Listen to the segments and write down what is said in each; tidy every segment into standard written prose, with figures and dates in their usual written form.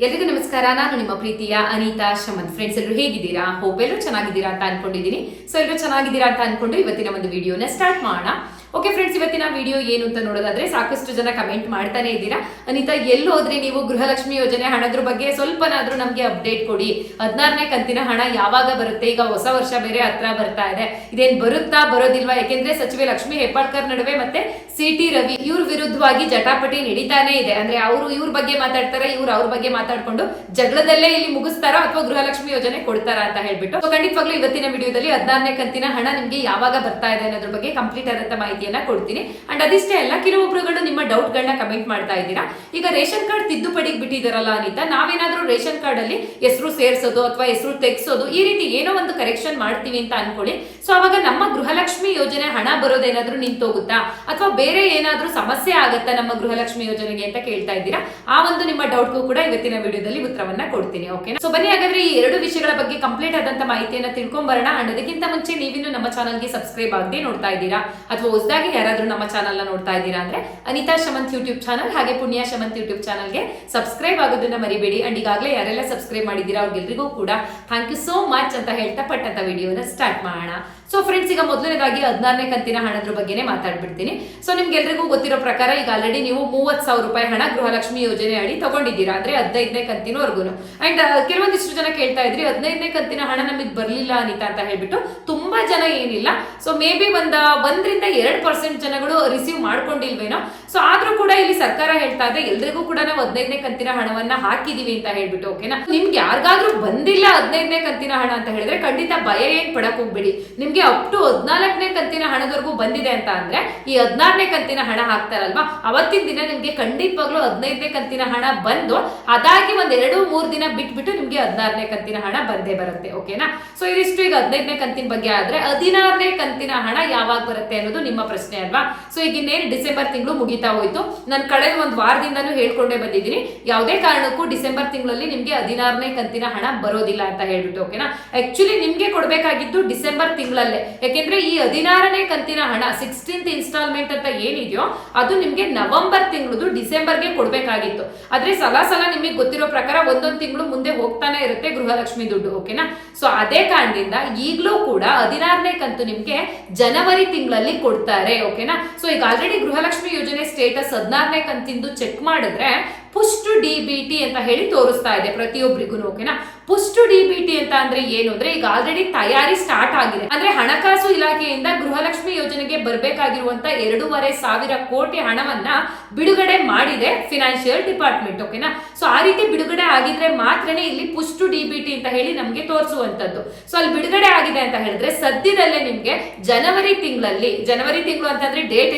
ಎಲ್ರಿಗೂ ನಮಸ್ಕಾರ. ನಾನು ನಿಮ್ಮ ಪ್ರೀತಿಯ ಅನಿತಾ ಶಮಂತ್. ಫ್ರೆಂಡ್ಸ್, ಎಲ್ಲರೂ ಹೇಗಿದ್ದೀರಾ? ಹೋಪ್ ಎಲ್ಲರೂ ಚೆನ್ನಾಗಿದ್ದೀರಾ ಅಂತ ಅನ್ಕೊಂಡಿದ್ದೀನಿ. ಸೊ ಎಲ್ಲರೂ ಚೆನ್ನಾಗಿದ್ದೀರಾ ಅಂತ ಅನ್ಕೊಂಡು ಇವತ್ತಿನ ಒಂದು ವಿಡಿಯೋನ ಸ್ಟಾರ್ಟ್ ಮಾಡೋಣ. ಓಕೆ ಫ್ರೆಂಡ್ಸ್, ಇವತ್ತಿನ ವಿಡಿಯೋ ಏನು ಅಂತ ನೋಡೋದಾದ್ರೆ, ಸಾಕಷ್ಟು ಜನ ಕಮೆಂಟ್ ಮಾಡ್ತಾನೆ ಇದ್ದೀರಾ, ಅನಿತಾ ಎಲ್ಲಿ ಹೋದ್ರಿ ನೀವು? ಗೃಹಲಕ್ಷ್ಮಿ ಯೋಜನೆ ಹಣದ್ರ ಬಗ್ಗೆ ಸ್ವಲ್ಪನಾದ್ರೂ ನಮ್ಗೆ ಅಪ್ಡೇಟ್ ಕೊಡಿ. 16ನೇ ಕಂತಿನ ಹಣ ಯಾವಾಗ ಬರುತ್ತೆ? ಈಗ ಹೊಸ ವರ್ಷ ಬೇರೆ ಹತ್ರ ಬರ್ತಾ ಇದೆ, ಇದೇನ್ ಬರುತ್ತಾ ಬರೋದಿಲ್ವಾ? ಯಾಕೆಂದ್ರೆ ಸಚಿವೆ ಲಕ್ಷ್ಮಿ ಹೆಬ್ಬಾಳ್ಕರ್ ನಡುವೆ ಮತ್ತೆ ಸಿ.ಟಿ. ರವಿ ಇವ್ರ ವಿರುದ್ಧವಾಗಿ ಜಟಾಪಟಿ ನಡೀತಾನೆ ಇದೆ. ಅಂದ್ರೆ ಅವರು ಇವ್ರ ಬಗ್ಗೆ ಮಾತಾಡ್ತಾರೆ, ಇವ್ರು ಅವ್ರ ಬಗ್ಗೆ ಮಾತಾಡ್ಕೊಂಡು ಜಗಳದಲ್ಲೇ ಇಲ್ಲಿ ಮುಗಿಸ್ತಾರೋ ಅಥವಾ ಗೃಹಲಕ್ಷ್ಮಿ ಯೋಜನೆ ಕೊಡ್ತಾರ ಅಂತ ಹೇಳ್ಬಿಟ್ಟು. ಸೊ ಖಂಡಿತವಾಗ್ಲೂ ಇವತ್ತಿನ ವಿಡಿಯೋದಲ್ಲಿ 16ನೇ ಕಂತಿನ ಹಣ ನಿಮ್ಗೆ ಯಾವಾಗ ಬರ್ತಾ ಇದೆ ಅನ್ನೋದ್ರ ಬಗ್ಗೆ ಕಂಪ್ಲೀಟ್ ಆದಂತ ಮಾಹಿತಿಯನ್ನ ಕೊಡ್ತೀನಿ. ಅಂಡ್ ಅದಿಷ್ಟೇ ಅಲ್ಲ, ಕೆಲವೊಬ್ರುಗಳು ನಿಮ್ಮ ಡೌಟ್ ಗಳನ್ನ ಕಮೆಂಟ್ ಮಾಡ್ತಾ ಇದ್ದೀರಾ. ಈಗ ರೇಷನ್ ಕಾರ್ಡ್ ತಿದ್ದುಪಡಿಗೆ ಬಿಟ್ಟಿದಾರಲ್ಲ ಅನಿತಾ, ನಾವೇನಾದ್ರೂ ರೇಷನ್ ಕಾರ್ಡ್ ಅಲ್ಲಿ ಹೆಸರು ಸೇರ್ಸೋದು ಅಥವಾ ಹೆಸರು ತೆಗ್ಸೋದು ಈ ರೀತಿ ಏನೋ ಒಂದು ಕರೆಕ್ಷನ್ ಮಾಡ್ತೀವಿ ಅಂತ ಅನ್ಕೊಳ್ಳಿ. ಸೊ ಅವಾಗ ನಮ್ಮ ಗೃಹಲಕ್ಷ್ಮಿ ಯೋಜನೆ ಹಣ ಬರೋದೇನಾದ್ರೂ ನಿಂತೋಗುತ್ತಾ ಅಥವಾ ಬೇರೆ ಏನಾದ್ರೂ ಸಮಸ್ಯೆ ಆಗತ್ತಾ ನಮ್ಮ ಗೃಹಲಕ್ಷ್ಮಿ ಯೋಜನೆಗೆ ಅಂತ ಕೇಳ್ತಾ ಇದ್ದೀರಾ. ಆ ಒಂದು ನಿಮ್ಮ ಡೌಟ್ಗೂ ಕೂಡ ಇವತ್ತಿನ ವಿಡಿಯೋದಲ್ಲಿ ಉತ್ತರವನ್ನ ಕೊಡ್ತೀನಿ. ಓಕೆ, ಸೊ ಬನ್ನಿ ಹಾಗಾದ್ರೆ ಈ ಎರಡು ವಿಷಯಗಳ ಬಗ್ಗೆ ಕಂಪ್ಲೀಟ್ ಆದಂತ ಮಾಹಿತಿಯನ್ನ ತಿಳ್ಕೊಂಡ್ ಬರೋಣ. ಅಂಡ್ ಅದಕ್ಕಿಂತ ಮುಂಚೆ ನೀವಿನ್ನು ನಮ್ಮ ಚಾನಲ್ಗೆ ಸಬ್ಸ್ಕ್ರೈಬ್ ಆಗದೆ ನೋಡ್ತಾ ಇದ್ದೀರಾ ಅಥವಾ ಹೊಸದಾಗಿ ಯಾರಾದ್ರೂ ನಮ್ಮ ಚಾನಲ್ ನ ನೋಡ್ತಾ ಇದ್ದೀರಾ ಅಂದ್ರೆ ಅನಿತಾ ಶಮಂತ್ ಯೂಟ್ಯೂಬ್ ಚಾನಲ್ ಹಾಗೆ ಪುಣ್ಯ ಶಮಂತ್ ಯೂಟ್ಯೂಬ್ ಚಾನಲ್ಗೆ ಸಬ್ಸ್ಕ್ರೈಬ್ ಆಗೋದನ್ನ ಮರಿಬೇಡಿ. ಅಂಡ್ ಈಗಾಗಲೇ ಯಾರೆಲ್ಲ ಸಬ್ಸ್ಕ್ರೈಬ್ ಮಾಡಿದ್ದೀರಾ ಅವ್ರಿಗೆಲ್ರಿಗೂ ಕೂಡ ಥ್ಯಾಂಕ್ ಯು ಸೋ ಮಚ್ ಅಂತ ಹೇಳ್ತಾ ಪಟ್ಟಂತ ವಿಡಿಯೋನ ಸ್ಟಾರ್ಟ್ ಮಾಡೋಣ. ಸೊ ಫ್ರೆಂಡ್ಸ್, ಈಗ ಮೊದಲನೇದಾಗಿ 16ನೇ ಕಂತಿನ ಹಣದ್ರ ಬಗ್ಗೆನೇ ಮಾತಾಡ್ಬಿಡ್ತೀನಿ. ಸೊ ನಿಮ್ಗೆಲ್ರಿಗೂ ಗೊತ್ತಿರೋ ಪ್ರಕಾರ ಈಗ ಆಲ್ರೆಡಿ ನೀವು 30,000 ರೂಪಾಯಿ ಹಣ ಗೃಹಲಕ್ಷ್ಮಿ ಯೋಜನೆ ಅಡಿ ತಗೊಂಡಿದ್ದೀರಾ, ಅಂದ್ರೆ 15ನೇ ಕಂತಿನವರೆಗೂ. ಅಂಡ್ ಕೆಲವೊಂದಿಷ್ಟು ಜನ ಕೇಳ್ತಾ ಇದ್ರಿ 15ನೇ ಕಂತಿನ ಹಣ ನಮಗೆ ಬರ್ಲಿಲ್ಲ ಅನಿತಾ ಅಂತ ಹೇಳ್ಬಿಟ್ಟು. ತುಂಬಾ ಜನ ಏನಿಲ್ಲ, ಸೊ ಮೇ ಬಿ 1-2% ಜನಗಳು ರಿಸೀವ್ ಮಾಡ್ಕೊಂಡಿಲ್ವೇನೋ. ಸೊ ಆದ್ರೂ ಕೂಡ ಇಲ್ಲಿ ಸರ್ಕಾರ ಹೇಳ್ತಾ ಇದೆ ಎಲ್ರಿಗೂ ಕೂಡ ನಾವು 15ನೇ ಕಂತಿನ ಹಣವನ್ನ ಹಾಕಿದೀವಿ ಅಂತ ಹೇಳ್ಬಿಟ್ಟು. ಓಕೆನಾ, ನಿಮ್ಗೆ ಯಾರಿಗಾದ್ರೂ ಬಂದಿಲ್ಲ 15ನೇ ಕಂತಿನ ಹಣ ಅಂತ ಹೇಳಿದ್ರೆ ಖಂಡಿತ ಭಯ ಏನ್ ಪಡಕ್ ಹೋಗ್ಬೇಡಿ. ನಿಮ್ಗೆ ಅಪ್ ಟು 14ನೇ ಕಂತಿನ ಹಣದವರೆಗೂ ಬಂದಿದೆ ಅಂತ ಅಂದ್ರೆ ಈ 16ನೇ ಕಂತಿನ ಹಣ ಹಾಕ್ತಾರಲ್ವಾ, ಅವತ್ತಿನ ದಿನ ನಿಮ್ಗೆ ಖಂಡಿತವಾಗ್ಲೂ 15ನೇ ಕಂತಿನ ಹಣ ಬಂದು ಅದಾಗಿ 2-3 ದಿನ ಬಿಟ್ಬಿಟ್ಟು ನಿಮ್ಗೆ 16ನೇ ಕಂತಿನ ಹಣ ಬಂದೇ ಬರುತ್ತೆ. ಓಕೆನಾ, ಸೊ ಇದಿಷ್ಟು ಈಗ 15ನೇ ಕಂತಿನ ಬಗ್ಗೆ. ಆದ್ರೆ 16ನೇ ಕಂತಿನ ಹಣ ಯಾವಾಗ ಬರುತ್ತೆ ಅನ್ನೋದು ನಿಮ್ಮ ಪ್ರಶ್ನೆ ಅಲ್ವಾ. ಸೊ ಈಗ ಇನ್ನೇನು ಡಿಸೆಂಬರ್ ತಿಂಗಳು ಮುಗಿತಾ ಹೋಯ್ತು. ನಾನು ಕಳೆದ ಒಂದು ವಾರದಿಂದಾನು ಹೇಳ್ಕೊಂಡೇ ಬಂದಿದ್ದೀನಿ, ಯಾವುದೇ ಕಾರಣಕ್ಕೂ ಡಿಸೆಂಬರ್ ತಿಂಗಳಲ್ಲಿ ನಿಮ್ಗೆ 16ನೇ ಕಂತಿನ ಹಣ ಬರೋದಿಲ್ಲ ಅಂತ ಹೇಳ್ಬಿಟ್ಟು. ಓಕೆನಾ, ಆಕ್ಚುಲಿ ನಿಮ್ಗೆ ಕೊಡ್ಬೇಕಾಗಿದ್ದು ಡಿಸೆಂಬರ್ ತಿಂಗಳಲ್ಲೇ. ಯಾಕೆಂದ್ರೆ ಈ 16ನೇ ಕಂತಿನ ಹಣ 16th ಇನ್ಸ್ಟಾಲ್ಮೆಂಟ್ ಅಂತ ಏನಿದೆಯೋ ಅದು ನಿಮ್ಗೆ ನವೆಂಬರ್ ತಿಂಗಳದು ಡಿಸೆಂಬರ್ಗೆ ಕೊಡ್ಬೇಕಾಗಿತ್ತು. ಆದ್ರೆ ಸಲ ನಿಮಗೆ ಗೊತ್ತಿರೋ ಪ್ರಕಾರ ಒಂದೊಂದು ತಿಂಗಳು ಮುಂದೆ ಹೋಗ್ತಾನೆ ಇರುತ್ತೆ ಗೃಹಲಕ್ಷ್ಮಿ ದುಡ್ಡು. ಓಕೆನಾ, ಸೊ ಅದೇ ಕಾರಣದಿಂದ ಈಗಲೂ ಕೂಡ 16ನೇ ಕಂತು ನಿಮ್ಗೆ ಜನವರಿ ತಿಂಗಳಲ್ಲಿ ಕೊಡ್ತಾರೆ. ಓಕೆನಾ, ಸೊ ಈಗ ಆಲ್ರೆಡಿ ಗೃಹಲಕ್ಷ್ಮಿ ಯೋಜನೆ ಸ್ಟೇಟಸ್ 16ನೇ ಕಂತಿಂದು ಚೆಕ್ ಮಾಡಿದ್ರೆ ಪುಷ್ ಟು ಡಿ.ಬಿ.ಟಿ ಅಂತ ಹೇಳಿ ತೋರಿಸ್ತಾ ಇದೆ ಪ್ರತಿಯೊಬ್ಬರಿಗೂ. ಓಕೆನಾ, ಪುಷ್ ಟು ಡಿ.ಬಿ.ಟಿ ಅಂತ ಅಂದ್ರೆ ಏನು ಅಂದ್ರೆ ಈಗ ಆಲ್ರೆಡಿ ತಯಾರಿ ಸ್ಟಾರ್ಟ್ ಆಗಿದೆ. ಅಂದ್ರೆ ಹಣಕಾಸು ಇಲಾಖೆಯಿಂದ ಗೃಹಲಕ್ಷ್ಮಿ ಯೋಜನೆಗೆ ಬರಬೇಕಾಗಿರುವಂತ 2,500 ಕೋಟಿ ಹಣವನ್ನ ಬಿಡುಗಡೆ ಮಾಡಿದೆ ಫಿನಾನ್ಷಿಯಲ್ ಡಿಪಾರ್ಟ್ಮೆಂಟ್. ಓಕೆನಾ, ಸೊ ಆ ರೀತಿ ಬಿಡುಗಡೆ ಆಗಿದ್ರೆ ಮಾತ್ರನೇ ಇಲ್ಲಿ ಪುಷ್ ಟು ಡಿ.ಬಿ.ಟಿ ಅಂತ ಹೇಳಿ ನಮ್ಗೆ ತೋರಿಸುವಂತದ್ದು. ಸೊ ಅಲ್ಲಿ ಬಿಡುಗಡೆ ಆಗಿದೆ ಅಂತ ಹೇಳಿದ್ರೆ ಸದ್ಯದಲ್ಲೇ ನಿಮ್ಗೆ ಜನವರಿ ತಿಂಗಳು ಅಂತಂದ್ರೆ ಡೇಟ್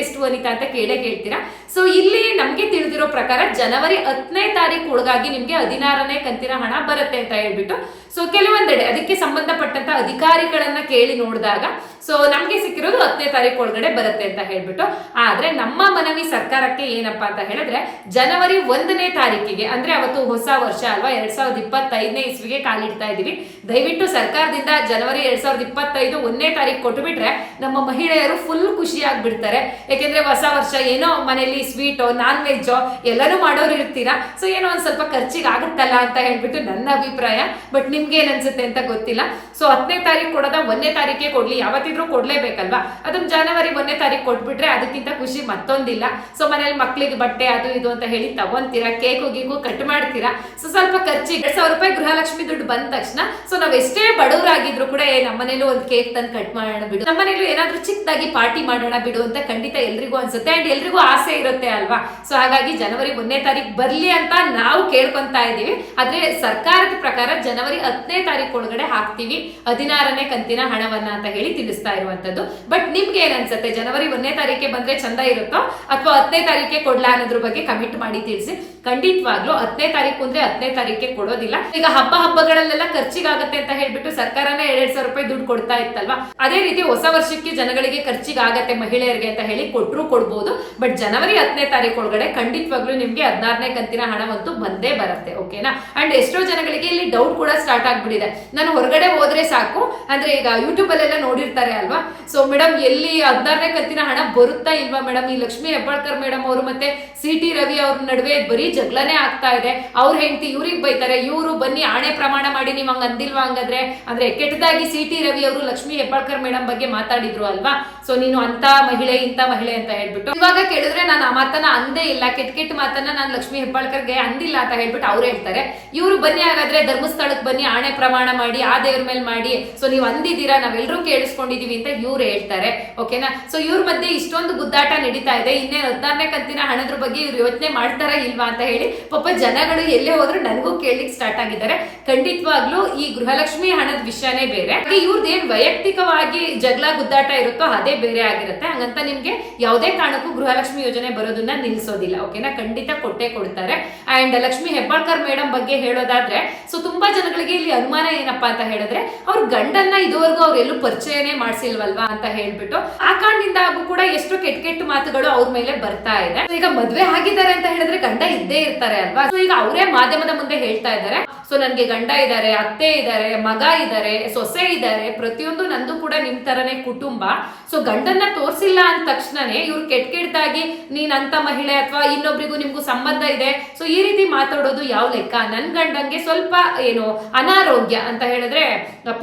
ಎಷ್ಟು ಅನಿತಾ ಅಂತ ಕೇಳ್ತೀರಾ. ಸೊ ಇಲ್ಲಿ ನಮ್ಗೆ ತಿಳಿದಿರೋ ಪ್ರಕಾರ ಜನವರಿ 10ನೇ ತಾರೀಕು ಒಳಗಾಗಿ ನಿಮ್ಗೆ 16ನೇ ಕಂತಿನ ಹಣ ಬರುತ್ತೆ ಅಂತ ಹೇಳ್ಬಿಟ್ಟು. ಸೊ ಕೆಲವೊಂದೆಡೆ ಅದಕ್ಕೆ ಸಂಬಂಧಪಟ್ಟಂತ ಅಧಿಕಾರಿಗಳನ್ನ ಕೇಳಿ ನೋಡಿದಾಗ ಸೊ ನಮ್ಗೆ ಸಿಕ್ಕಿರೋದು 10ನೇ ತಾರೀಕು ಒಳಗಡೆ ಬರುತ್ತೆ ಅಂತ ಹೇಳ್ಬಿಟ್ಟು. ಆದ್ರೆ ನಮ್ಮ ಮನವಿ ಸರ್ಕಾರಕ್ಕೆ ಏನಪ್ಪಾ ಅಂತ ಹೇಳಿದ್ರೆ ಜನವರಿ 1ನೇ ತಾರೀಕಿಗೆ, ಅಂದ್ರೆ ಅವತ್ತು ಹೊಸ ವರ್ಷ ಅಲ್ವಾ, 2025ನೇ ಇಸ್ವಿಗೆ ಕಾಲಿಡ್ತಾ ಇದೀವಿ. ದಯವಿಟ್ಟು ಸರ್ಕಾರದಿಂದ ಜನವರಿ 2025 1ನೇ ತಾರೀಕು ಕೊಟ್ಟು ಬಿಟ್ರೆ ನಮ್ಮ ಮಹಿಳೆಯರು ಫುಲ್ ಖುಷಿ ಆಗ್ಬಿಡ್ತಾರೆ. ಯಾಕೆಂದ್ರೆ ಹೊಸ ವರ್ಷ ಏನೋ ಮನೆಯಲ್ಲಿ ಸ್ವೀಟೋ ನಾನ್ ವೆಜ್ ಎಲ್ಲರೂ ಮಾಡೋರು ಇರ್ತೀರಾ, ಸೊ ಏನೋ ಒಂದ್ ಸ್ವಲ್ಪ ಖರ್ಚಿಗೆ ಆಗುತ್ತಲ್ಲ ಅಂತ ಹೇಳ್ಬಿಟ್ಟು ನನ್ನ ಅಭಿಪ್ರಾಯ. ಬಟ್ ನಿಮ್ಗೆ ಏನ್ ಅನ್ಸುತ್ತೆ ಅಂತ ಗೊತ್ತಿಲ್ಲ. ಸೊ 10ನೇ ತಾರೀಕು ಕೊಡೋದ 1ನೇ ತಾರೀಕೆ ಕೊಡ್ಲಿ, ಯಾವತ್ತಿದ್ರು ಕೊಡ್ಲೇಬೇಕಲ್ವಾ. ಅದನ್ನ ಜನವರಿ 1ನೇ ತಾರೀಕು ಕೊಟ್ಬಿಟ್ರೆ ಅದಕ್ಕಿಂತ ಖುಷಿ ಮತ್ತೊಂದಿಲ್ಲ. ಸೊ ಮನೇಲಿ ಮಕ್ಳಿಗೆ ಬಟ್ಟೆ ಅದು ಇದು ಅಂತ ಹೇಳಿ ತಗೊಂತೀರಾ, ಕೇಕು ಗೀಕು ಕಟ್ ಮಾಡ್ತೀರಾ. ಸೊ ಸ್ವಲ್ಪ ಖರ್ಚಿಗೆ 2,000 ರೂಪಾಯಿ ಗೃಹಲಕ್ಷ್ಮಿ ದುಡ್ಡು ಬಂದ ತಕ್ಷಣ ಸೊ ನಾವ್ ಎಷ್ಟೇ ಬಡವರಾಗಿದ್ರು ಕೂಡ ನಮ್ಮನೇಲೂ ಒಂದು ಕೇಕ್ ತಂದು ಕಟ್ ಮಾಡೋಣ ಬಿಡು, ನಮ್ಮನೇಲೂ ಏನಾದ್ರೂ ಚಿಕ್ಕದಾಗಿ ಪಾರ್ಟಿ ಮಾಡೋಣ ಬಿಡು ಅಂತ ಖಂಡಿತ ಎಲ್ರಿಗೂ ಅನ್ಸುತ್ತೆ. ಅಂಡ್ ಎಲ್ರಿಗೂ ಆಸೆ ಇರುತ್ತೆ ಅಲ್ವಾ. ಸೊ ಹಾಗಾಗಿ ಜನವರಿ 1ನೇ ತಾರೀಕು ಬರ್ಲಿ ಅಂತ ನಾವು ಕೇಳ್ಕೊಂತಾ ಇದೀವಿ. ಆದ್ರೆ ಸರ್ಕಾರದ ಪ್ರಕಾರ ಜನವರಿ 10ನೇ ತಾರೀಕು ಒಳಗಡೆ ಹಾಕ್ತಿವಿ 16ನೇ ಕಂತಿನ ಹಣವನ್ನ ಅಂತ ಹೇಳಿ ತಿಳಿಸ್ತಾ ಇರುವಂತದ್ದು. ಬಟ್ ನಿಮ್ಗೆ ಏನ್ ಅನ್ಸುತ್ತೆ, ಜನವರಿ 1ನೇ ತಾರೀಕೆ ಬಂದ್ರೆ ಚಂದ ಇರುತ್ತೋ ಅಥವಾ 10ನೇ ತಾರೀಕೆ ಕೊಡ್ಲಾ ಅನ್ನೋದ್ರ ಬಗ್ಗೆ ಕಮೆಂಟ್ ಮಾಡಿ ತಿಳಿಸಿ. ಖಂಡಿತವಾಗ್ಲೂ 10ನೇ ತಾರೀಕು ಅಂದ್ರೆ 10ನೇ ತಾರೀಕೆ ಕೊಡೋದಿಲ್ಲ. ಈಗ ಹಬ್ಬಗಳಲ್ಲೆಲ್ಲ ಖರ್ಚಿಗಾಗತ್ತೆ ಅಂತ ಹೇಳ್ಬಿಟ್ಟು ಸರ್ಕಾರನೇ 2,000 ರೂಪಾಯಿ ದುಡ್ಡು ಕೊಡ್ತಾ ಇತ್ತಲ್ವಾ, ಅದೇ ರೀತಿ ಹೊಸ ವರ್ಷಕ್ಕೆ ಜನಗಳಿಗೆ ಖರ್ಚಿಗಾಗತ್ತೆ ಮಹಿಳೆಯರಿಗೆ ಅಂತ ಹೇಳಿ ಕೊಟ್ರು ಕೊಡ್ಬೋದು. ಬಟ್ ಜನವರಿ 10ನೇ ತಾರೀಕು ಒಳಗಡೆ ಖಂಡಿತವಾಗ್ಲೂ ನಿಮ್ಗೆ 16ನೇ ಕಂತಿನ ಹಣವಂತೂ ಬಂದೇ ಬರುತ್ತೆ. ಓಕೆನಾ, ಅಂಡ್ ಎಷ್ಟೋ ಜನಗಳಿಗೆ ಇಲ್ಲಿ ಡೌಟ್ ಕೂಡ ಸ್ಟಾರ್ಟ್ ಆಗ್ಬಿಟ್ಟಿದೆ. ನಾನು ಹೊರಗಡೆ ಹೋದ್ರೆ ಸಾಕು, ಅಂದ್ರೆ ಈಗ ಯೂಟ್ಯೂಬ್ ಅಲ್ಲೆಲ್ಲ ನೋಡಿರ್ತಾರೆ ಅಲ್ವಾ. ಸೊ ಮೇಡಮ್ ಎಲ್ಲಿ 16ನೇ ಕಂತಿನ ಹಣ ಬರುತ್ತಾ ಇಲ್ವಾ ಮೇಡಮ್, ಈ ಲಕ್ಷ್ಮಿ ಹೆಬ್ಬಾಳ್ಕರ್ ಮೇಡಮ್ ಅವರು ಮತ್ತೆ ಸಿ.ಟಿ. ರವಿ ಅವ್ರ ನಡುವೆ ಬರೀ ಜಗಳನೇ ಆಗ್ತಾ ಇದೆ. ಅವ್ರ ಹೆಂಡತಿ ಇವ್ರಿಗೆ ಬೈತಾರೆ, ಇವರು ಬನ್ನಿ ಆಣೆ ಪ್ರಮಾಣ ಮಾಡಿ ನೀವ್ ಹಂಗ ಅಂದಿಲ್ವಾ ಹಂಗಾದ್ರೆ ಅಂದ್ರೆ ಕೆಟ್ಟದಾಗಿ ಸಿ.ಟಿ. ರವಿ ಅವರು ಲಕ್ಷ್ಮಿ ಹೆಬ್ಬಾಳ್ಕರ್ ಮೇಡಮ್ ಬಗ್ಗೆ ಮಾತಾಡಿದ್ರು ಅಲ್ವಾ. ಸೊ ನೀನು ಅಂತ ಮಹಿಳೆ ಇಂತ ಮಹಿಳೆ ಅಂತ ಹೇಳ್ಬಿಟ್ಟು ಇವಾಗ ಕೇಳಿದ್ರೆ ನಾನು ಆ ಮಾತನ್ನ ಅಂದೇ ಇಲ್ಲ, ಕೆಟ್ಟ ಮಾತನ್ನ ನಾನು ಲಕ್ಷ್ಮಿ ಹೆಬ್ಬಾಳ್ಕರ್ಗೆ ಅಂದಿಲ್ಲ ಅಂತ ಹೇಳ್ಬಿಟ್ಟು ಅವ್ರು ಹೇಳ್ತಾರೆ. ಇವರು ಬನ್ನಿ ಹಾಗಾದ್ರೆ ಧರ್ಮಸ್ಥಳಕ್ಕೆ ಬನ್ನಿ ಆಣೆ ಪ್ರಮಾಣ ಮಾಡಿ ಆ ದೇವ್ರ ಮೇಲೆ ಮಾಡಿ, ಸೊ ನೀವ್ ಅಂದಿದ್ದೀರಾ ನಾವೆಲ್ಲರೂ ಕೇಳಿಸ್ಕೊಂಡಿದೀವಿ ಅಂತ ಇವ್ರು ಹೇಳ್ತಾರೆ. ಓಕೆನಾ. ಸೊ ಇವ್ರ ಮಧ್ಯೆ ಇಷ್ಟೊಂದು ಗುದ್ದಾಟ ನಡೀತಾ ಇದೆ. ಇನ್ನೇ 16ನೇ ಕಂತಿನ ಹಣದ ಬಗ್ಗೆ ಇವ್ರು ಯೋಚನೆ ಮಾಡ್ತಾರ ಇಲ್ವಾ ಅಂತ ಹೇಳಿ ಪಾಪ ಜನಗಳು ಎಲ್ಲೇ ಹೋದ್ರು ನನಗೂ ಕೇಳಲಿಕ್ಕೆ ಸ್ಟಾರ್ಟ್ ಆಗಿದ್ದಾರೆ. ಖಂಡಿತವಾಗ್ಲೂ ಈ ಗೃಹಲಕ್ಷ್ಮಿ ಹಣದ ವಿಷಯನೇ ಬೇರೆ, ಇವ್ರದ್ದು ಏನ್ ವೈಯಕ್ತಿಕವಾಗಿ ಜಗಳ ಗುದ್ದಾಟ ಇರುತ್ತೋ ಅದೇ ಬೇರೆ ಆಗಿರುತ್ತೆ. ಹಂಗಂತ ನಿಮ್ಗೆ ಯಾವುದೇ ಕಾರಣಕ್ಕೂ ಗೃಹಲಕ್ಷ್ಮಿ ಯೋಜನೆ ಬರೋದನ್ನ ನಿಲ್ಸೋದಿಲ್ಲ. ಓಕೆನಾ. ಖಂಡಿತ ಕೊಟ್ಟೆ ಕೊಡ್ತಾರೆ. ಅಂಡ್ ಲಕ್ಷ್ಮಿ ಹೆಬ್ಬಾಳ್ಕರ್ ಮೇಡಮ್ ಬಗ್ಗೆ ಹೇಳೋದಾದ್ರೆ, ಸೊ ತುಂಬಾ ಜನಗಳಿಗೆ ಇಲ್ಲಿ ಅನುಮಾನ ಏನಪ್ಪಾ ಅಂತ ಹೇಳಿದ್ರೆ ಅವ್ರ ಗಂಡನ್ನ ಇದುವರೆಗೂ ಅವ್ರೆಲ್ಲೂ ಪರಿಚಯನೇ ಮಾಡ್ಸಿಲ್ವಲ್ವಾ ಅಂತ ಹೇಳ್ಬಿಟ್ಟು ಆ ಕಾರಣದಿಂದ ಕೂಡ ಎಷ್ಟು ಕೆಟ್ಟ ಮಾತುಗಳು ಅವ್ರ ಮೇಲೆ ಬರ್ತಾ ಇದೆ. ಈಗ ಮದ್ವೆ ಆಗಿದ್ದಾರೆ ಅಂತ ಹೇಳಿದ್ರೆ ಗಂಡ ಇದ್ದೇ ಇರ್ತಾರೆ ಅಲ್ವಾ. ಸೊ ಈಗ ಅವರೇ ಮಾಧ್ಯಮದ ಮುಂದೆ ಹೇಳ್ತಾ ಇದ್ದಾರೆ, ಸೊ ನನ್ಗೆ ಗಂಡ ಇದ್ದಾರೆ, ಅತ್ತೆ ಇದ್ದಾರೆ, ಮಗ ಇದ್ದಾರೆ, ಸೊಸೆ ಇದ್ದಾರೆ, ಪ್ರತಿಯೊಂದು ನಂದು ಕೂಡ ನಿಮ್ ತರನೇ ಕುಟುಂಬ. ಸೊ ಗಂಡನ್ನ ತೋರ್ಸಿಲ್ಲ ಅಂದ ತಕ್ಷಣನೇ ಇವ್ರು ಕೆಟ್ಟದಾಗಿ ನೀನ್ ಅಂತ ಮಹಿಳೆ ಅಥವಾ ಇನ್ನೊಬ್ರಿಗೂ ನಿಮ್ಗೂ ಸಂಬಂಧ ಇದೆ, ಸೊ ಈ ರೀತಿ ಮಾತಾಡೋದು ಯಾವ ಲೆಕ್ಕ. ನನ್ ಗಂಡಂಗೆ ಸ್ವಲ್ಪ ಏನು ಅನಾರೋಗ್ಯ ಅಂತ ಹೇಳಿದ್ರೆ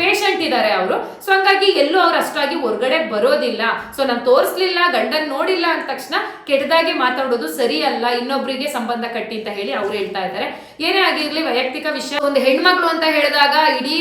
ಪೇಷಂಟ್ ಇದ್ದಾರೆ ಅವರು, ಸೊ ಹಂಗಾಗಿ ಎಲ್ಲೂ ಅವ್ರು ಅಷ್ಟಾಗಿ ಹೊರಗಡೆ ಬರೋದಿಲ್ಲ. ಸೊ ನಾನ್ ತೋರಿಸ್ಲಿಲ್ಲ, ಗಂಡನ್ ನೋಡಿಲ್ಲ ಅಂದ ತಕ್ಷಣ ಕೆಟ್ಟದಾಗಿ ಮಾತಾಡೋದು ಸರಿ ಅಲ್ಲ, ಇನ್ನೊಬ್ರಿಗೆ ಸಂಬಂಧ ಕಟ್ಟಿ ಅಂತ ಹೇಳಿ ಅವ್ರು ಹೇಳ್ತಾ ಇದ್ದಾರೆ. ಏನೇ ಆಗಿರ್ಲಿ ವೈಯಕ್ತಿಕ ವಿಷಯ, ಒಂದು ಹೆಣ್ಮಕ್ಳು ಅಂತ ಹೇಳಿದಾಗ ಇಡೀ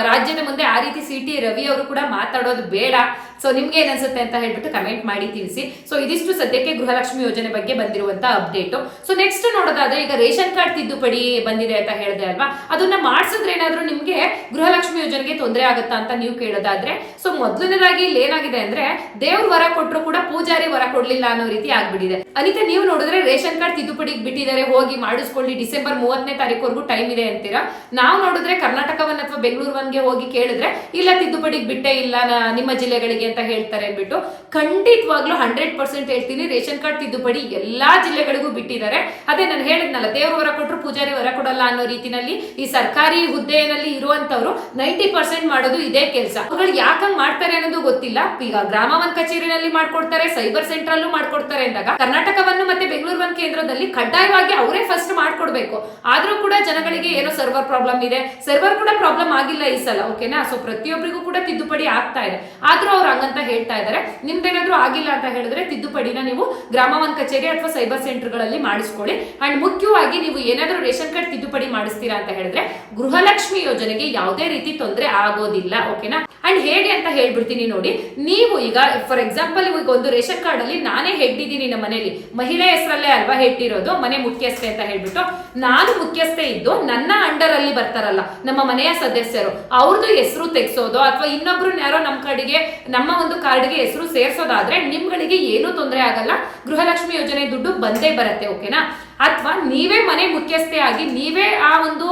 ರಾಜ್ಯದ ಮುಂದೆ ಆ ರೀತಿ ಸಿ.ಟಿ. ರವಿ ಅವರು ಕೂಡ ಮಾತಾಡೋದು ಬೇಡ. ಸೊ ನಿಮ್ಗೆ ಏನ್ಸುತ್ತೆ ಅಂತ ಹೇಳ್ಬಿಟ್ಟು ಕಮೆಂಟ್ ಮಾಡಿ ತಿಳಿಸಿ. ಸೊ ಇದಿಷ್ಟು ಸದ್ಯಕ್ಕೆ ಗೃಹಲಕ್ಷ್ಮಿ ಯೋಜನೆ ಬಗ್ಗೆ ಬಂದಿರುವಂತ ಅಪ್ಡೇಟ್. ಸೊ ನೆಕ್ಸ್ಟ್ ನೋಡೋದಾದ್ರೆ ಈಗ ರೇಷನ್ ಕಾರ್ಡ್ ತಿದ್ದುಪಡಿ ಬಂದಿದೆ ಅಂತ ಹೇಳಿದೆ ಅಲ್ವಾ, ಅದನ್ನ ಮಾಡಿಸಿದ್ರೆ ಏನಾದ್ರೂ ನಿಮ್ಗೆ ಗೃಹಲಕ್ಷ್ಮಿ ಯೋಜನೆಗೆ ತೊಂದರೆ ಆಗುತ್ತಾ ಅಂತ ನೀವು ಕೇಳೋದಾದ್ರೆ, ಸೊ ಮೊದಲನೇದಾಗಿ ಇಲ್ಲಿ ಏನಾಗಿದೆ ಅಂದ್ರೆ ದೇವ್ರ ವರ ಕೊಟ್ಟರು ಕೂಡ ಪೂಜಾರಿ ವರ ಕೊಡ್ಲಿಲ್ಲ ಅನ್ನೋ ರೀತಿ ಆಗ್ಬಿಟ್ಟಿದೆ. ಅನಿತಾ ನೀವು ನೋಡಿದ್ರೆ ರೇಷನ್ ಕಾರ್ಡ್ ತಿದ್ದುಪಡಿಗೆ ಬಿಟ್ಟಿದ್ದಾರೆ, ಹೋಗಿ ಮಾಡಿಸ್ಕೊಳ್ಳಿ, ಡಿಸೆಂಬರ್ 30ನೇ ತಾರೀಕುವರೆಗೂ ಟೈಮ್ ಇದೆ ಅಂತೀರಾ. ನಾವು ನೋಡಿದ್ರೆ ಕರ್ನಾಟಕವನ್ನ ಅಥವಾ ಬೆಂಗಳೂರುವನ್ಗೆ ಹೋಗಿ ಕೇಳಿದ್ರೆ ಇಲ್ಲ ತಿದ್ದುಪಡಿಗೆ ಬಿಟ್ಟೇ ಇಲ್ಲ ನಿಮ್ಮ ಜಿಲ್ಲೆಗಳಿಗೆ ಅಂತ ಹೇಳ್ತಾರೆ ಅಂದ್ಬಿಟ್ಟು. ಖಂಡಿತವಾಗ್ಲೂ 100% ಹೇಳ್ತೀನಿ, ರೇಷನ್ ಕಾರ್ಡ್ ತಿದ್ದುಪಡಿ ಎಲ್ಲಾ ಜಿಲ್ಲೆಗಳಿಗೂ ಬಿಟ್ಟಿದ್ದಾರೆ. ಅದೇ ನಾನು ಹೇಳಿದ್ನಲ್ಲ, ದೇವ್ರ ವರ ಕೊಟ್ಟರು ಪೂಜಾರಿ ವರ ಕೊಡಲ್ಲ ಅನ್ನೋ ರೀತಿನಲ್ಲಿ ಈ ಸರ್ಕಾರಿ ಹುದ್ದೆಯಲ್ಲಿ ಇರುವಂತವ್ರು 90% ಮಾಡೋದು ಇದೇ ಕೆಲಸ. ಅವ್ಗಳು ಯಾಕಂಗ್ ಮಾಡ್ತಾರೆ ಅನ್ನೋದು ಗೊತ್ತಿಲ್ಲ. ಈಗ ಗ್ರಾಮ ಒನ್ ಕಚೇರಿನಲ್ಲಿ ಮಾಡ್ಕೊಡ್ತಾರೆ, ಸೈಬರ್ ಸೆಂಟರ್ ಅಲ್ಲೂ ಮಾಡ್ಕೊಡ್ತಾರೆ ಅಂದಾಗ ಕರ್ನಾಟಕವನ್ನು ಮತ್ತೆ ಬೆಂಗಳೂರು ಒನ್ ಕೇಂದ್ರದಲ್ಲಿ ಕಡ್ಡಾಯವಾಗಿ ಅವರೇ ಫಸ್ಟ್ ಮಾಡ್ಕೊಡ್ಬೇಕು. ಆದ್ರೂ ಕೂಡ ಜನಗಳಿಗೆ ಏನೋ ಸರ್ವರ್ ಪ್ರಾಬ್ಲಮ್ ಇದೆ, ಸರ್ವರ್ ಕೂಡ ಪ್ರಾಬ್ಲಮ್ ಆಗಿಲ್ಲ ಈ ಸಲ. ಓಕೆನಾ. ಸೊ ಪ್ರತಿಯೊಬ್ಬರಿಗೂ ಕೂಡ ತಿದ್ದುಪಡಿ ಆಗ್ತಾ ಇದೆ. ಆದ್ರೂ ಅವ್ರು ಹಂಗಂತ ಹೇಳ್ತಾ ಇದ್ದಾರೆ, ನಿಮ್ದೇನಾದ್ರೂ ಆಗಿಲ್ಲ ಅಂತ ಹೇಳಿದ್ರೆ ತಿದ್ದುಪಡಿನ ನೀವು ಗ್ರಾಮ ಒನ್ ಕಚೇರಿ ಅಥವಾ ಸೈಬರ್ ಸೆಂಟರ್ ಗಳಲ್ಲಿ ಮಾಡಿಸ್ಕೊಳ್ಳಿ. ಅಂಡ್ ಮುಖ್ಯವಾಗಿ ನೀವು ಏನಾದ್ರೂ ರೇಷನ್ ಕಾರ್ಡ್ ತಿದ್ದುಪಡಿ ಮಾಡಿಸ್ತೀರಾ ಅಂತ ಹೇಳಿದ್ರೆ ಗೃಹಲಕ್ಷ್ಮಿ ಯೋಜನೆಗೆ ಯಾವುದೇ ರೀತಿ ತೊಂದರೆ ಆಗೋದಿಲ್ಲ. ಓಕೆನಾ. ಅಂಡ್ ಹೇಗೆ ಅಂತ ಹೇಳ್ಬಿಡ್ತೀನಿ ನೋಡಿ. ನೀವು ಈಗ ಫಾರ್ ಎಕ್ಸಾಂಪಲ್ ಈಗ ಒಂದು ರೇಷನ್ ಕಾರ್ಡ್ ಅಲ್ಲಿ ನಾನೇ ಹೆಡ್ ಇದ್ದೀನಿ ನಮ್ಮ ಮನೆಯಲ್ಲಿ, ಮಹಿಳೆ ಹೆಸರಲ್ಲೇ ಅಲ್ವಾ ಹೆಡ್ ಇರೋದು, ಮನೆ ಮುಖ್ಯಸ್ಥೆ ಅಂತ ಹೇಳ್ಬಿಟ್ಟು ನಾನು ಮುಖ್ಯಸ್ಥೆ ಇದ್ದು ನನ್ನ ಅಂಡರ್ ಅಲ್ಲಿ ಬರ್ತಾರಲ್ಲ ನಮ್ಮ ಮನೆಯ ಸದಸ್ಯರು, ಅವ್ರದ್ದು ಹೆಸರು ತೆಗೆಸೋದು ಅಥವಾ ಇನ್ನೊಬ್ರು ಯಾರೋ ನಮ್ಮ ಕಡೆಗೆ ನಮ್ಮ ಒಂದು ಕಾರ್ಡ್ಗೆ ಹೆಸರು ಸೇರ್ಸೋದಾದ್ರೆ ನಿಮ್ಗಳಿಗೆ ಏನೂ ತೊಂದರೆ ಆಗಲ್ಲ. ಗೃಹಲಕ್ಷ್ಮಿ ಯೋಜನೆ ದುಡ್ಡು ಬಂದೇ ಬರುತ್ತೆ. ಓಕೆನಾ. ಅಥವಾ ನೀವೇ ಮನೆ ಮುಖ್ಯಸ್ಥೆ ಆಗಿ ನೀವೇ ಆ ಒಂದು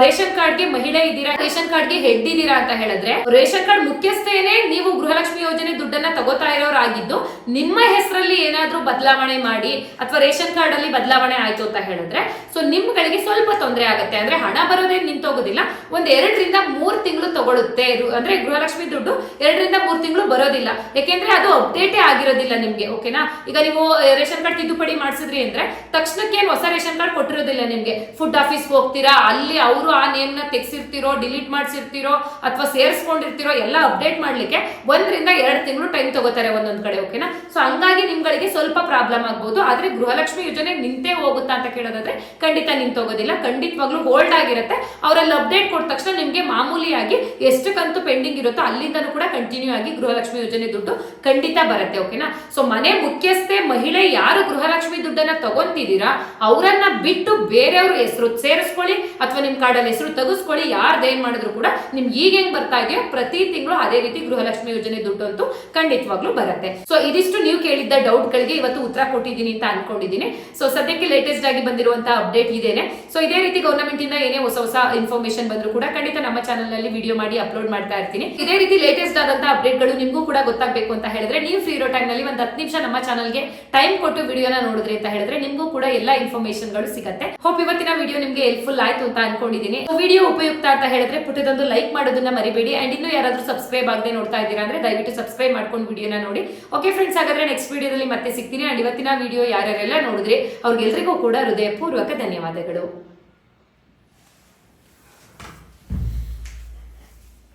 ರೇಷನ್ ಕಾರ್ಡ್ಗೆ ಮಹಿಳೆ ಇದ್ದೀರಾ, ರೇಷನ್ ಕಾರ್ಡ್ಗೆ ಹೆಡ್ ಇದ್ದೀರಾ ಅಂತ ಹೇಳಿದ್ರೆ ರೇಷನ್ ಕಾರ್ಡ್ ಮುಖ್ಯಸ್ಥೇನೆ ನೀವು ಗೃಹಲಕ್ಷ್ಮಿ ಯೋಜನೆ ದುಡ್ಡನ್ನ ತಗೋತಾ ಇರೋರಾಗಿದ್ದು ನಿಮ್ಮ ಹೆಸರಲ್ಲಿ ಏನಾದ್ರೂ ಬದಲಾವಣೆ ಮಾಡಿ ಅಥವಾ ರೇಷನ್ ಕಾರ್ಡ್ ಅಲ್ಲಿ ಬದಲಾವಣೆ ಆಯ್ತು ಅಂತ ಹೇಳಿದ್ರೆ ಸೊ ನಿಮ್ಗಳಿಗೆ ಸ್ವಲ್ಪ ತೊಂದರೆ ಆಗುತ್ತೆ. ಅಂದ್ರೆ ಹಣ ಬರೋದೇ ನಿಂತೋಗೋದಿಲ್ಲ, ಒಂದ್ 2 ರಿಂದ 3 ತಿಂಗಳು ತಗೊಳುತ್ತೆ. ಅಂದ್ರೆ ಗೃಹಲಕ್ಷ್ಮಿ ದುಡ್ಡು 2 ರಿಂದ 3 ತಿಂಗಳು ಬರೋದಿಲ್ಲ, ಯಾಕೆಂದ್ರೆ ಅದು ಅಪ್ಡೇಟೇ ಆಗಿರೋದಿಲ್ಲ ನಿಮ್ಗೆ. ಓಕೆನಾ. ಈಗ ನೀವು ರೇಷನ್ ಕಾರ್ಡ್ ತಿದ್ದುಪಡಿ ಮಾಡಿಸಿದ್ರಿ ಅಂದ್ರೆ ತಕ್ಷಣಕ್ಕೆ ಹೊಸ ರೇಷನ್ ಕಾರ್ಡ್ ಕೊಟ್ಟಿರೋದಿಲ್ಲ ನಿಮ್ಗೆ. ಫುಡ್ ಆಫೀಸ್ ಹೋಗ್ತೀರಾ, ಅಲ್ಲಿ ಅವರು ಆ ನೇಮ್ ನ ತೆಗ್ಸಿರ್ತಿರೋ, ಡಿಲೀಟ್ ಮಾಡಿಸಿರ್ತಿರೋ ಅಥವಾ ಸೇರಿಸ್ಕೊಂಡಿರ್ತಿರೋ ಎಲ್ಲ ಅಪ್ಡೇಟ್ ಮಾಡ್ಲಿಕ್ಕೆ 1 ರಿಂದ 2 ತಿಂಗಳು ಟೈಮ್ ತಗೋತಾರೆ ಒಂದೊಂದ್ ಕಡೆ. ಓಕೆನಾ. ಸೊ ಹಂಗಾಗಿ ನಿಮ್ಗಳಿಗೆ ಸ್ವಲ್ಪ ಪ್ರಾಬ್ಲಮ್ ಆಗ್ಬೋದು. ಆದ್ರೆ ಗೃಹಲಕ್ಷ್ಮಿ ಯೋಜನೆ ನಿಂತೇ ಹೋಗುತ್ತಾ ಅಂತ ಕೇಳೋದಾದ್ರೆ ಖಂಡಿತ ನಿಂತೋಗೋದಿಲ್ಲ, ಖಂಡಿತವಾಗ್ಲೂ ಹೋಲ್ಡ್ ಆಗಿರುತ್ತೆ. ಅವರಲ್ಲಿ ಅಪ್ಡೇಟ್ ಕೊಟ್ಟ ತಕ್ಷಣ ನಿಮ್ಗೆ ಮಾಮೂಲಿಯಾಗಿ ಎಷ್ಟು ಕಂತು ಪೆಂಡಿಂಗ್ ಇರುತ್ತೋ ಅಲ್ಲಿಂದನೂ ಕೂಡ ಕಂಟಿನ್ಯೂ ಆಗಿ ಗೃಹಲಕ್ಷ್ಮಿ ಯೋಜನೆ ದುಡ್ಡು ಖಂಡಿತ ಬರುತ್ತೆ. ಓಕೆನಾ. ಸೊ ಮನೆ ಮುಖ್ಯಸ್ಥೆ ಮಹಿಳೆ ಯಾರು ಗೃಹಲಕ್ಷ್ಮಿ ದುಡ್ಡನ್ನ ತಗೊಂತಿದ್ದೀರಾ ಅವರನ್ನ ಬಿಟ್ಟು ಬೇರೆಯವ್ರ ಹೆಸರು ಸೇರಿಸ್ಕೊಳ್ಳಿ ಅಥವಾ ನಿಮ್ ಕಾರ್ಡಲ್ಲಿ ಹೆಸರು ತೆಗೆಸ್ಕೊಳ್ಳಿ. ಯಾರ್ದೇನ್ ಮಾಡಿದ್ರು ಕೂಡ ನಿಮ್ಗೆ ಈಗ ಹೆಂಗ್ ಬರ್ತಾ ಇದೆಯೋ ಪ್ರತಿ ತಿಂಗಳು ಅದೇ ರೀತಿ ಗೃಹಲಕ್ಷ್ಮಿ ಯೋಜನೆ ದುಡ್ಡು ಅಂತೂ ಖಂಡಿತವಾಗ್ಲೂ ಬರುತ್ತೆ. ಸೊ ಇದಿಷ್ಟು ನೀವು ಕೇಳಿದ್ದ ಡೌಟ್ ಗಳಿಗೆ ಇವತ್ತು ಉತ್ತರ ಕೊಟ್ಟಿದ್ದೀನಿ ಅಂತ ಅನ್ಕೊಂಡಿದ್ದೀನಿ. ಸೊ ಸದ್ಯಕ್ಕೆ ಲೇಟೆಸ್ಟ್ ಆಗಿ ಬಂದಿರುವಂತಹ ಅಪ್ಡೇಟ್ ಇದೇನೆ. ಸೊ ಇದೇ ರೀತಿ ಗವರ್ನಮೆಂಟ್ ಇಂದ ಏನೇ ಹೊಸ ಇನ್ಫಾರ್ಮೇಶನ್ ಬಂದ್ರು ಕೂಡ ಖಂಡಿತ ನಮ್ಮ ಚಾನಲ್ ನಲ್ಲಿ ವಿಡಿಯೋ ಮಾಡಿ ಅಪ್ಲೋಡ್ ಮಾಡ್ತಾ ಇರ್ತೀನಿ. ಇದೇ ರೀತಿ ಲೇಟೆಸ್ಟ್ ಆದಂತಹ ಅಪ್ಡೇಟ್ ಗಳು ನಿಮ್ಗೂ ಕೂಡ ಗೊತ್ತಾಗಬೇಕು ಅಂತ ಹೇಳಿದ್ರೆ ನೀವು ಫ್ರೀ ಇರೋ ಟೈಮ್ ನಲ್ಲಿ ಒಂದು 10 ನಿಮಿಷ ನಮ್ಮ ಚಾನಲ್ಗೆ ಟೈಮ್ ಕೊಟ್ಟು ವಿಡಿಯೋನ ನೋಡಿದ್ರಿ ಅಂತ ಹೇಳಿದ್ರೆ ನಿಮ್ಗೂ ಕೂಡ ಎಲ್ಲ ಇನ್ಫಾರ್ಮೇಶನ್ ಗಳು ಸಿಗುತ್ತೆ. ಹೋಪ್ ಇವತ್ತಿನ ವಿಡಿಯೋ ನಿಮ್ಗೆ ಹೆಲ್ಪ್ಫುಲ್ ಆಯ್ತು ಅಂತ ಅನ್ಕೊಂಡಿದ್ದೀನಿ. ವಿಡಿಯೋ ಉಪಯುಕ್ತ ಅಂತ ಹೇಳಿದ್ರೆ ಪುಟ್ಟದೊಂದು ಲೈಕ್ ಮಾಡೋದನ್ನ ಮರಿಬೇಡಿ. ಅಂಡ್ ಇನ್ನೂ ಯಾರಾದ್ರೂ ಸಬ್ಸ್ಕ್ರೈಬ್ ಆಗದೆ ನೋಡ್ತಾ ಇದ್ದೀರಾ ಅಂದ್ರೆ ದಯವಿಟ್ಟು ಸಬ್ಸ್ಕ್ರೈಬ್ ಮಾಡ್ಕೊಂಡು ವಿಡಿಯೋನ ನೋಡಿ. ಓಕೆ ಫ್ರೆಂಡ್ಸ್, ಹಾಗಾದ್ರೆ ನೆಕ್ಸ್ಟ್ ವಿಡಿಯೋದಲ್ಲಿ ಮತ್ತೆ ಸಿಗ್ತೀನಿ. ಅಂಡ್ ಇವತ್ತಿನ ವಿಡಿಯೋ ಯಾರ್ಯಾರೆಲ್ಲ ನೋಡಿದ್ರೆ ಅವ್ರಿಗೆಲ್ರಿಗೂ ಕೂಡ ಹೃದಯಪೂರ್ವಕ ಧನ್ಯವಾದಗಳು.